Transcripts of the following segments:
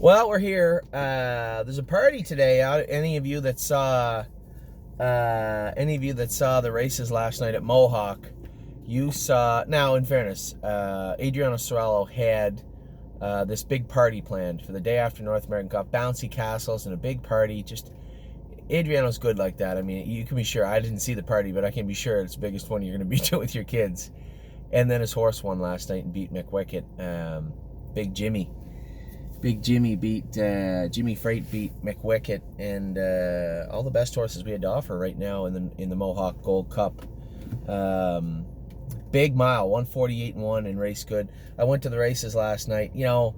Well, we're here. There's a party today. Any of you that saw the races last night at Mohawk, you saw. Now, in fairness, Adriano Sorello had this big party planned for the day after North American Cup. Bouncy castles and a big party. Just Adriano's good like that. I mean, you can be sure. I didn't see the party, but I can be sure it's the biggest one you're going to be doing with your kids. And then his horse won last night and beat McWicket. Big Jimmy beat Jimmy Freight beat McWicket, and all the best horses we had to offer right now in the Mohawk Gold Cup. Big mile, 148-1 and race good. I went to the races last night. You know,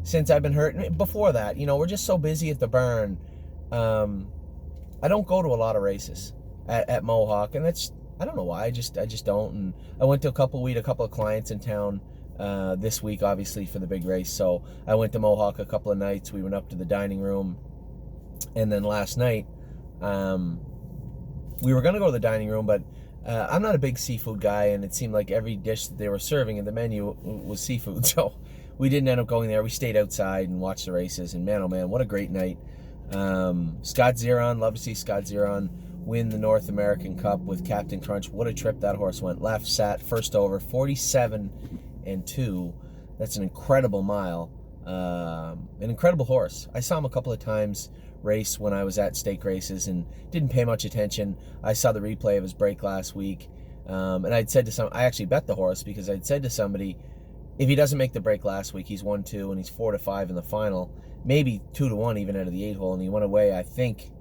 since I've been hurt, before that, you know, we're just so busy at the barn. I don't go to a lot of races at Mohawk, and that's, I don't know why. I just don't. And I went to a couple of clients in town this week, obviously, for the big race. So I went to Mohawk a couple of nights. We went up to the dining room, and then last night we were gonna go to the dining room, but I'm not a big seafood guy, and it seemed like every dish that they were serving in the menu was seafood. So we didn't end up going there. We stayed outside and watched the races, and man, oh man, what a great night. Scott Zeron, love to see Scott Zeron win the North American Cup with Captain Crunch. What a trip that horse went. Left, sat, first over, 47-2. That's an incredible mile. An incredible horse. I saw him a couple of times race when I was at stake races and didn't pay much attention. I saw the replay of his break last week, and I'd said to I actually bet the horse because I'd said to somebody, if he doesn't make the break last week, he's 1-2 and he's 4-5 in the final, maybe 2-1 even out of the 8-hole, and he went away, I think,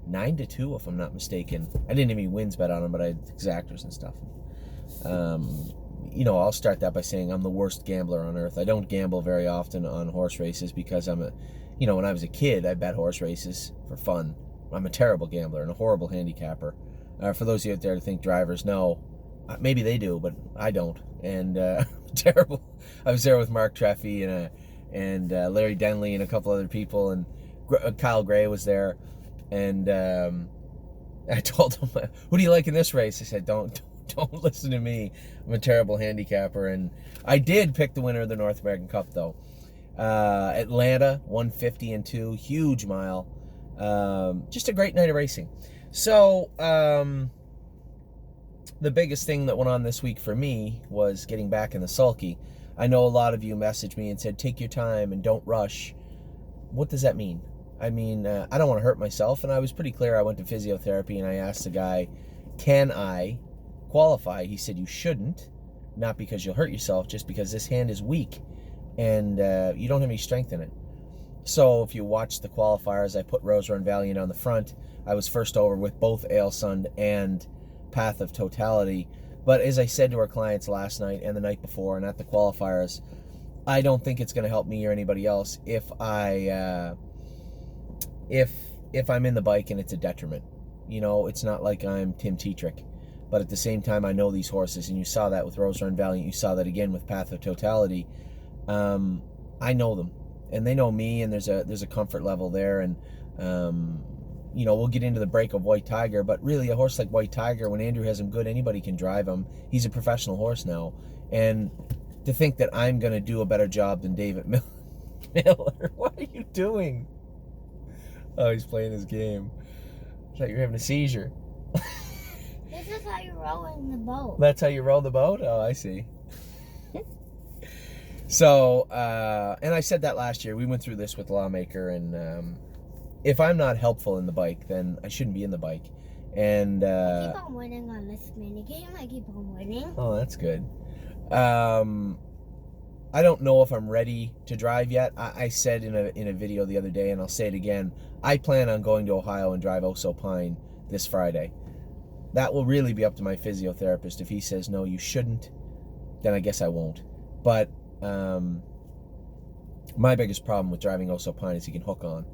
9-2 if I'm not mistaken. I didn't have any wins bet on him, but I had exactors and stuff. You know, I'll start that by saying I'm the worst gambler on earth. I don't gamble very often on horse races because when I was a kid, I bet horse races for fun. I'm a terrible gambler and a horrible handicapper. For those of you out there to think drivers know, maybe they do, but I don't. And terrible. I was there with Mark Treffy and Larry Denley and a couple other people, and Kyle Gray was there. And I told him, who do you like in this race? I said, don't listen to me. I'm a terrible handicapper. And I did pick the winner of the North American Cup, though. Atlanta, 150-2, huge mile. Just a great night of racing. So the biggest thing that went on this week for me was getting back in the sulky. I know a lot of you messaged me and said, take your time and don't rush. What does that mean? I mean, I don't want to hurt myself, and I was pretty clear. I went to physiotherapy, and I asked the guy, can I qualify? He said, you shouldn't, not because you'll hurt yourself, just because this hand is weak, and you don't have any strength in it. So if you watch the qualifiers, I put Rose Run Valiant on the front. I was first over with both Ailsund and Path of Totality. But as I said to our clients last night and the night before and at the qualifiers, I don't think it's going to help me or anybody else if I'm in the bike and it's a detriment. You know, it's not like I'm Tim Tetrick. But at the same time, I know these horses, and you saw that with Rose Run Valiant. You saw that again with Path of Totality. I know them, and they know me, and there's a comfort level there. And you know, we'll get into the break of White Tiger, but really a horse like White Tiger, when Andrew has him good, anybody can drive him. He's a professional horse now, and to think that I'm going to do a better job than David Miller, what are you doing? Oh, he's playing his game. I thought you were having a seizure. This is how you row in the boat. That's how you row the boat? Oh, I see. So, and I said that last year. We went through this with Lawmaker, and if I'm not helpful in the bike, then I shouldn't be in the bike. And I keep on winning on this mini game. I keep on winning. Oh, that's good. I don't know if I'm ready to drive yet. I said in a video the other day, and I'll say it again, I plan on going to Ohio and drive Oso Pine this Friday. That will really be up to my physiotherapist. If he says, no, you shouldn't, then I guess I won't. But my biggest problem with driving Oso Pine is he can hook on.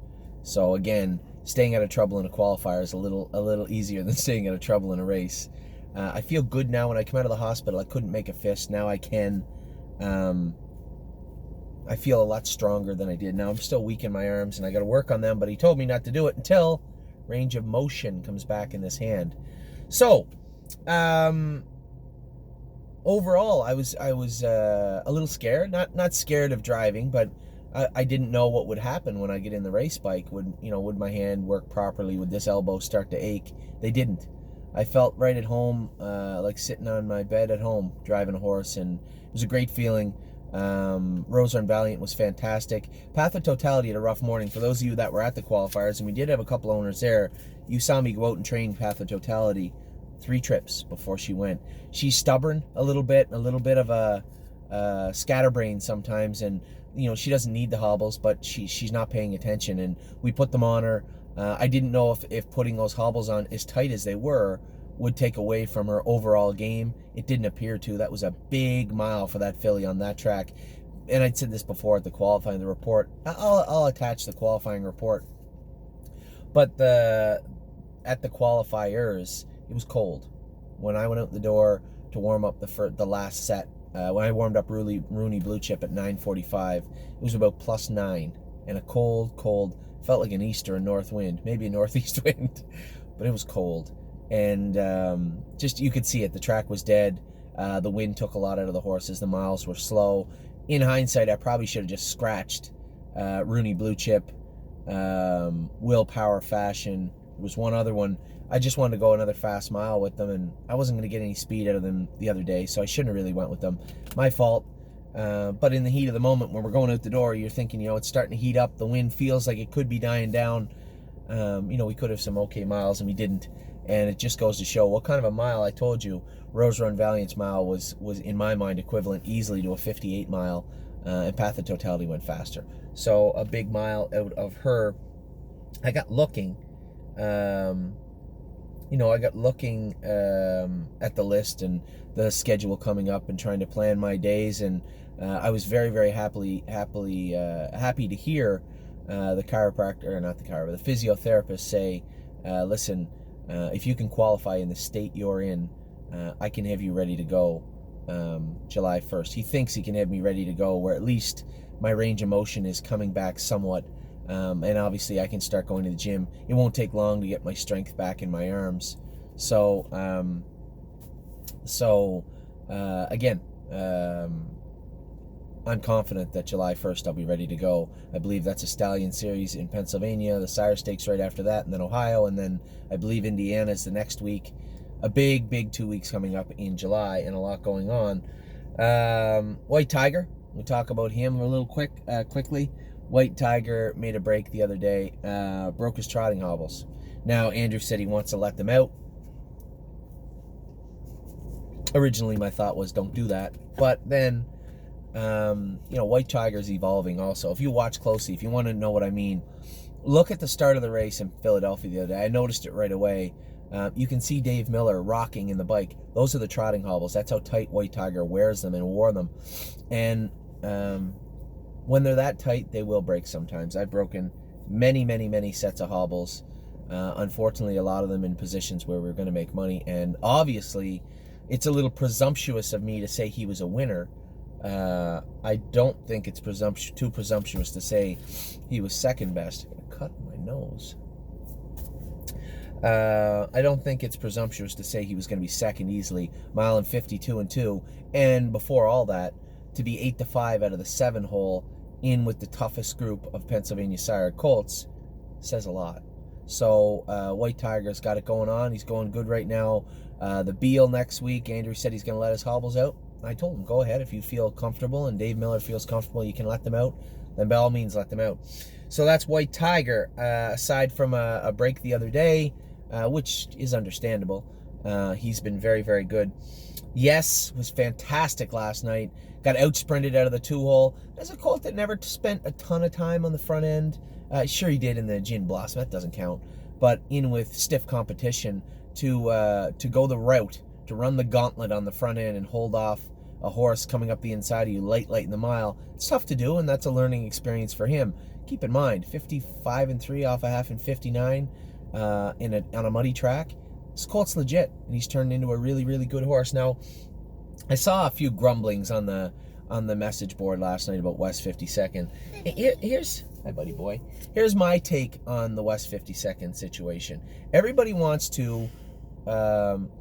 So again, staying out of trouble in a qualifier is a little easier than staying out of trouble in a race. I feel good now. When I come out of the hospital, I couldn't make a fist. Now I can. I feel a lot stronger than I did. Now I'm still weak in my arms, and I got to work on them, but he told me not to do it until range of motion comes back in this hand. So, overall, I was a little scared. Not scared of driving, but I didn't know what would happen when I get in the race bike. Would my hand work properly? Would this elbow start to ache? They didn't. I felt right at home, like sitting on my bed at home, driving a horse, and it was a great feeling. Rose Run Valiant was fantastic. Path of Totality had a rough morning. For those of you that were at the qualifiers, and we did have a couple owners there, you saw me go out and train Path of Totality 3 trips before she went. She's stubborn a little bit of a scatterbrain sometimes, and she doesn't need the hobbles, but she's not paying attention, and we put them on her. I didn't know if putting those hobbles on as tight as they were would take away from her overall game. It didn't appear to. That was a big mile for that filly on that track. And I'd said this before at the qualifying, the report. I'll attach the qualifying report. But at the qualifiers, it was cold. When I went out the door to warm up the last set, when I warmed up Rooney Blue Chip at 9:45, it was about +9 and a cold, felt like an easter and north wind, maybe a northeast wind, but it was cold. And just, you could see it. The track was dead. The wind took a lot out of the horses. The miles were slow. In hindsight, I probably should have just scratched Rooney Blue Chip, Willpower Fashion. There was one other one. I just wanted to go another fast mile with them, and I wasn't going to get any speed out of them the other day, so I shouldn't have really went with them. My fault. But in the heat of the moment, when we're going out the door, you're thinking, it's starting to heat up. The wind feels like it could be dying down. We could have some okay miles, and we didn't. And it just goes to show what kind of a mile. I told you, Rose Run Valiant's mile was in my mind equivalent easily to a 58 mile, and Path of Totality went faster. So a big mile out of her. I got looking, at the list and the schedule coming up and trying to plan my days, and I was very, very happy to hear the physiotherapist say, listen, if you can qualify in the state you're in, I can have you ready to go July 1st. He thinks he can have me ready to go where at least my range of motion is coming back somewhat, and obviously I can start going to the gym. It won't take long to get my strength back in my arms. So again, I'm confident that July 1st I'll be ready to go. I believe that's a Stallion Series in Pennsylvania, the Sire Stakes right after that, and then Ohio, and then I believe Indiana is the next week. A big 2 weeks coming up in July, and a lot going on. White Tiger, we'll talk about him a little quickly. White Tiger made a break the other day, broke his trotting hobbles. Now, Andrew said he wants to let them out. Originally, my thought was don't do that, but then White Tiger's evolving also. If you watch closely, if you want to know what I mean, look at the start of the race in Philadelphia the other day. I noticed it right away. You can see Dave Miller rocking in the bike. Those are the trotting hobbles. That's how tight White Tiger wears them and wore them. And when they're that tight, they will break sometimes. I've broken many sets of hobbles. Unfortunately, a lot of them in positions where we're going to make money. And obviously, it's a little presumptuous of me to say he was a winner. I don't think it's too presumptuous to say he was second best. I'm gonna cut my nose. I don't think it's presumptuous to say he was going to be second easily. Mile and 52 and 2, and before all that, to be 8-5 out of the 7 hole in with the toughest group of Pennsylvania Sire colts says a lot. So White Tiger's got it going on. He's going good right now. The Beal next week. Andrew said he's going to let his hobbles out. I told him, go ahead. If you feel comfortable and Dave Miller feels comfortable, you can let them out, then by all means let them out. So that's White Tiger. Aside from a break the other day, which is understandable, he's been very, very good. Yes, was fantastic last night. Got out-sprinted out of the 2-hole. There's a colt that never spent a ton of time on the front end. Sure he did in the Gin Blossom, that doesn't count. But in with stiff competition to go the route, to run the gauntlet on the front end and hold off a horse coming up the inside of you late in the mile. It's tough to do, and that's a learning experience for him. Keep in mind, 55 and 3 off a half and 59 on a muddy track. This colt's legit, and he's turned into a really, really good horse. Now, I saw a few grumblings on the message board last night about West 52nd. Here's hi, buddy boy. Here's my take on the West 52nd situation. Everybody wants to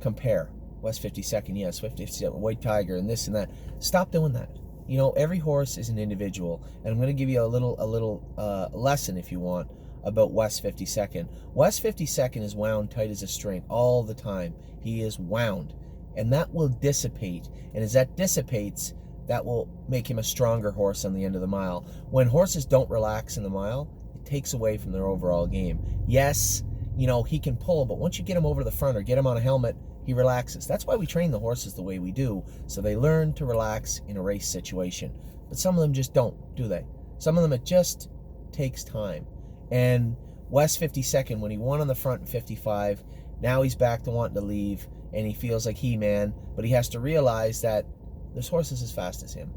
compare West 52nd, yes, 52nd, White Tiger, and this and that. Stop doing that. You know, every horse is an individual, and I'm going to give you a little lesson, if you want, about West 52nd. West 52nd is wound tight as a string all the time. He is wound, and that will dissipate. And as that dissipates, that will make him a stronger horse on the end of the mile. When horses don't relax in the mile, it takes away from their overall game. Yes, you know, he can pull, but once you get him over to the front or get him on a helmet, he relaxes. That's why we train the horses the way we do, so they learn to relax in a race situation. But some of them just don't, do they? Some of them, it just takes time. And West 52nd, when he won on the front in 55, now he's back to wanting to leave, and he feels like He-Man, but he has to realize that there's horses as fast as him,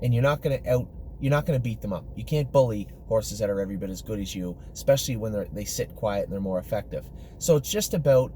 and you're not going to beat them up. You can't bully horses that are every bit as good as you, especially when they sit quiet and they're more effective. So it's just about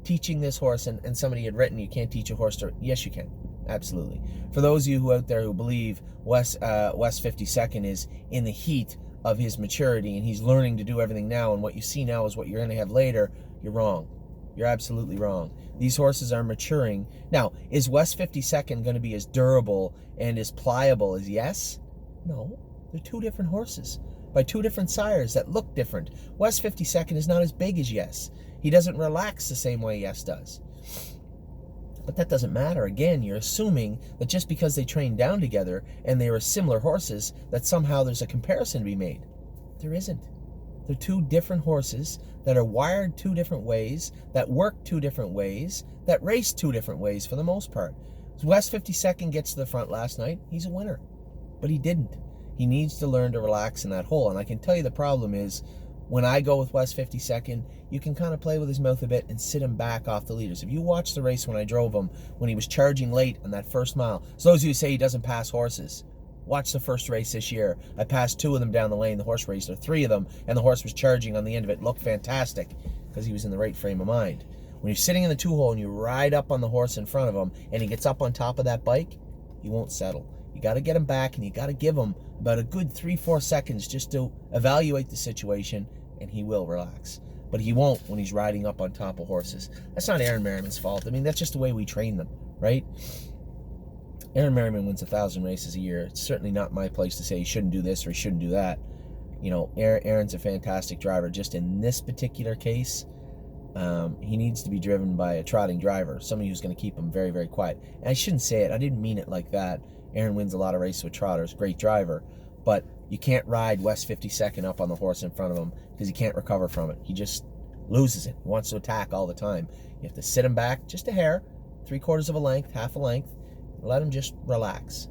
teaching this horse, and somebody had written, you can't teach a horse to, yes you can, absolutely. For those of you who out there who believe West 52nd is in the heat of his maturity and he's learning to do everything now, and what you see now is what you're going to have later, you're wrong. You're absolutely wrong. These horses are maturing. Now, is West 52nd going to be as durable and as pliable as Yes? No. They're two different horses by two different sires that look different. West 52nd is not as big as Yes. He doesn't relax the same way Yes does. But that doesn't matter. Again, you're assuming that just because they train down together and they are similar horses, that somehow there's a comparison to be made. There isn't. They're two different horses that are wired two different ways, that work two different ways, that race two different ways for the most part. West 52nd gets to the front last night, he's a winner. But he didn't. He needs to learn to relax in that hole. And I can tell you the problem is, when I go with West 52nd, you can kind of play with his mouth a bit and sit him back off the leaders. If you watch the race when I drove him, when he was charging late on that first mile, so those of you who say he doesn't pass horses, watch the first race this year. I passed two of them down the lane, the horse raced, or three of them, and the horse was charging on the end of it. Looked fantastic because he was in the right frame of mind. When you're sitting in the two-hole and you ride up on the horse in front of him and he gets up on top of that bike, he won't settle. You got to get him back, and you got to give him about a good 3-4 seconds just to evaluate the situation, and he will relax. But he won't when he's riding up on top of horses. That's not Aaron Merriman's fault. I mean, that's just the way we train them, right? Aaron Merriman wins 1,000 races a year. It's certainly not my place to say he shouldn't do this or he shouldn't do that. You know, Aaron's a fantastic driver. Just in this particular case, he needs to be driven by a trotting driver, somebody who's going to keep him very, very quiet. And I shouldn't say it. I didn't mean it like that. Aaron wins a lot of races with trotters, great driver. But you can't ride West 52nd up on the horse in front of him because he can't recover from it. He just loses it. He wants to attack all the time. You have to sit him back just a hair, 3/4 of a length, half a length, and let him just relax.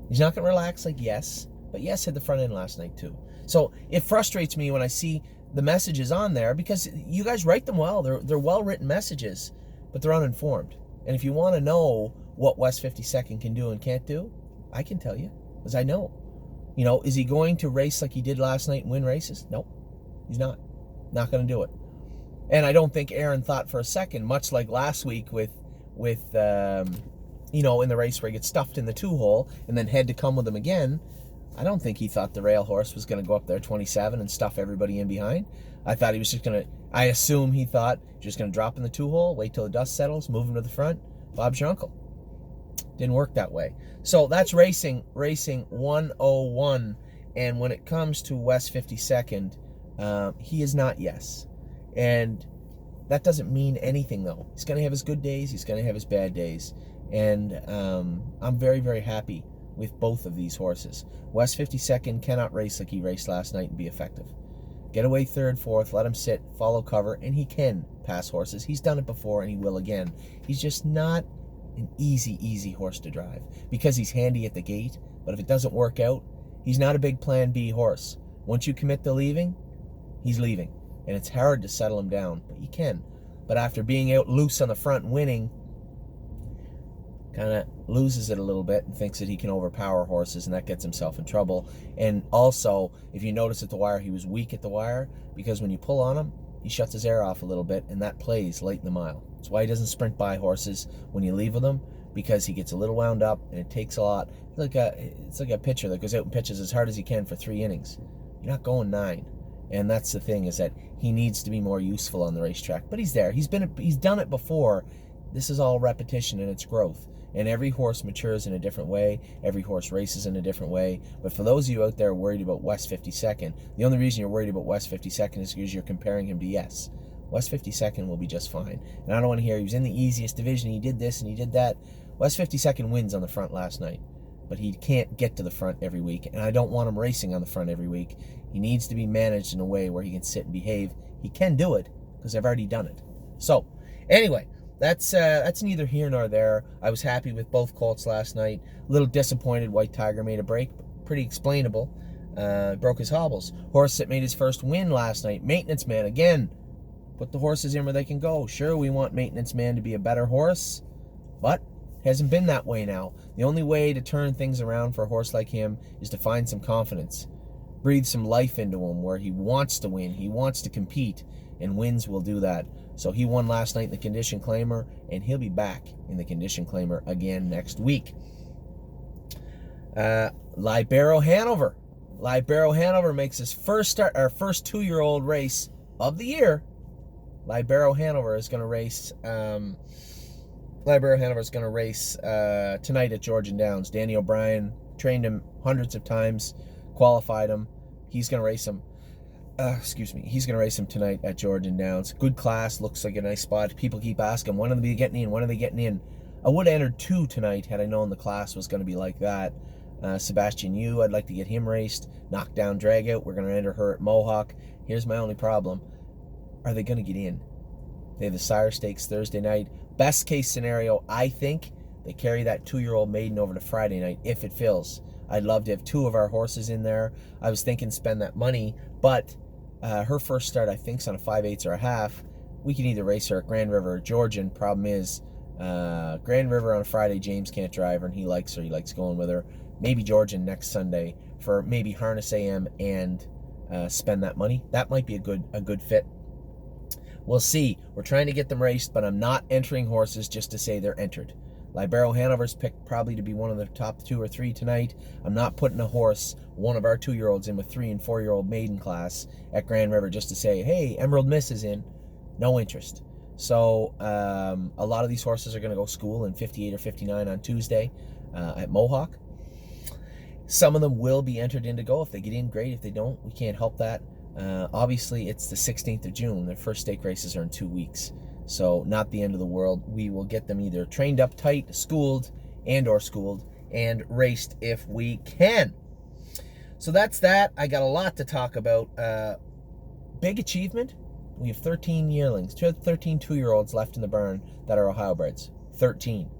He's not going to relax like Yes, but Yes hit the front end last night too. So it frustrates me when I see the messages on there, because you guys write them well. They're well-written messages, but they're uninformed. And if you want to know what West 52nd can do and can't do, I can tell you, because I know. You know, is he going to race like he did last night and win races? Nope, he's not. Not going to do it. And I don't think Aaron thought for a second, much like last week with you know, in the race where he gets stuffed in the two-hole and then had to come with him again. I don't think he thought the rail horse was going to go up there 27 and stuff everybody in behind. I thought he was just going to, I assume he thought, just going to drop in the two-hole, wait till the dust settles, move him to the front. Bob's your uncle. Didn't work that way. So that's racing 101. And when it comes to West 52nd, he is not Yes. And that doesn't mean anything, though. He's going to have his good days. He's going to have his bad days. And I'm very, very happy with both of these horses. West 52nd cannot race like he raced last night and be effective. Get away third, fourth, let him sit, follow cover, and he can pass horses. He's done it before, and he will again. He's just not an easy horse to drive because he's handy at the gate. But if it doesn't work out, he's not a big plan B horse. Once you commit to leaving, he's leaving. And it's hard to settle him down, but you can. But after being out loose on the front and winning, kind of loses it a little bit and thinks that he can overpower horses, and that gets himself in trouble. And also, if you notice at the wire, he was weak at the wire because when you pull on him, he shuts his air off a little bit, and that plays late in the mile. That's why he doesn't sprint by horses when you leave with him, because he gets a little wound up, and it takes a lot. It's like a pitcher that goes out and pitches as hard as he can for 3 innings. You're not going 9. And that's the thing, is that he needs to be more useful on the racetrack. But he's there. He's done it before. This is all repetition and it's growth. and every horse matures in a different way. Every horse races in a different way. But for those of you out there worried about West 52nd, the only reason you're worried about West 52nd is because you're comparing him to Yes. West 52nd will be just fine. And I don't want to hear he was in the easiest division, he did this and he did that. West 52nd wins on the front last night, but he can't get to the front every week, and I don't want him racing on the front every week. He needs to be managed in a way where he can sit and behave. He can do it, because I've already done it. So, anyway, that's neither here nor there. I was happy with both colts last night. A little disappointed White Tiger made a break, but pretty explainable. Broke his hobbles. Horse that made his first win last night, Maintenance Man, again. Put the horses in where they can go. Sure, we want Maintenance Man to be a better horse, but hasn't been that way now. The only way to turn things around for a horse like him is to find some confidence. Breathe some life into him where he wants to win, he wants to compete, and wins will do that. So he won last night in the Condition Claimer, and he'll be back in the Condition Claimer again next week. Libero Hanover. Libero Hanover makes his first 2-year-old race of the year. Libero Hanover is going to race. Libero Hanover is going to race tonight at Georgian Downs. Danny O'Brien trained him hundreds of times, qualified him. He's going to race him. He's going to race him tonight at Georgian Downs. Good class. Looks like a nice spot. People keep asking, when are they getting in? When are they getting in? I would have entered 2 tonight had I known the class was going to be like that. Sebastian Yu, I'd like to get him raced. Knockdown Dragout. We're going to enter her at Mohawk. Here's my only problem. Are they going to get in? They have the Sire Stakes Thursday night. Best case scenario, I think, they carry that 2-year-old maiden over to Friday night if it fills. I'd love to have 2 of our horses in there. I was thinking spend that money, but her first start, I think, is on a 5/8 or a half. We can either race her at Grand River or Georgian. Problem is, Grand River on a Friday, James can't drive her, and he likes her. He likes going with her. Maybe Georgian next Sunday for maybe Harness AM and spend that money. That might be a good fit. We'll see. We're trying to get them raced, but I'm not entering horses just to say they're entered. Libero Hanover's picked probably to be one of the top 2 or 3 tonight. I'm not putting a horse, one of our 2-year-olds, in with 3- and 4-year-old maiden class at Grand River just to say, hey, Emerald Miss is in. No interest. So a lot of these horses are going to go school in 58 or 59 on Tuesday at Mohawk. Some of them will be entered in to go. If they get in, great. If they don't, we can't help that. Obviously, it's the 16th of June. Their first stake races are in 2 weeks. So not the end of the world. We will get them either trained up tight, schooled, and raced if we can. So that's that. I got a lot to talk about. Big achievement. We have 13 yearlings, 13 2-year-olds left in the barn that are Ohio breds. 13.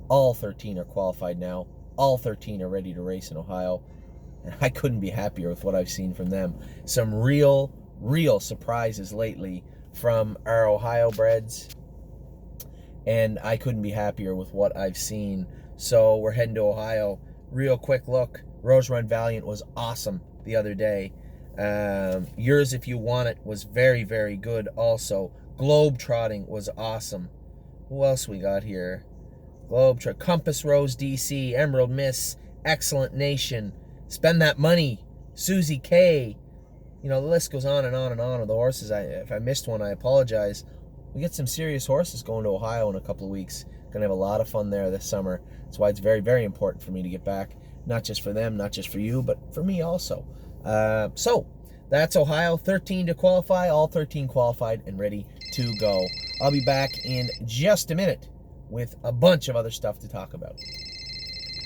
All 13 are qualified now. All 13 are ready to race in Ohio. I couldn't be happier with what I've seen from them. Some real surprises lately from our Ohio breds, and I couldn't be happier with what I've seen. So we're heading to Ohio. Real quick look. Rose Run Valiant was awesome the other day. Yours If You Want It was very, very good also. Globetrotting was awesome. Who else we got here? Compass Rose DC, Emerald Miss, Excellent Nation, Spend That Money, Susie K. You know, the list goes on and on and on of the horses. If I missed one, I apologize. We get some serious horses going to Ohio in a couple of weeks. Going to have a lot of fun there this summer. That's why it's very, very important for me to get back. Not just for them, not just for you, but for me also. So, that's Ohio. 13 to qualify. All 13 qualified and ready to go. I'll be back in just a minute with a bunch of other stuff to talk about.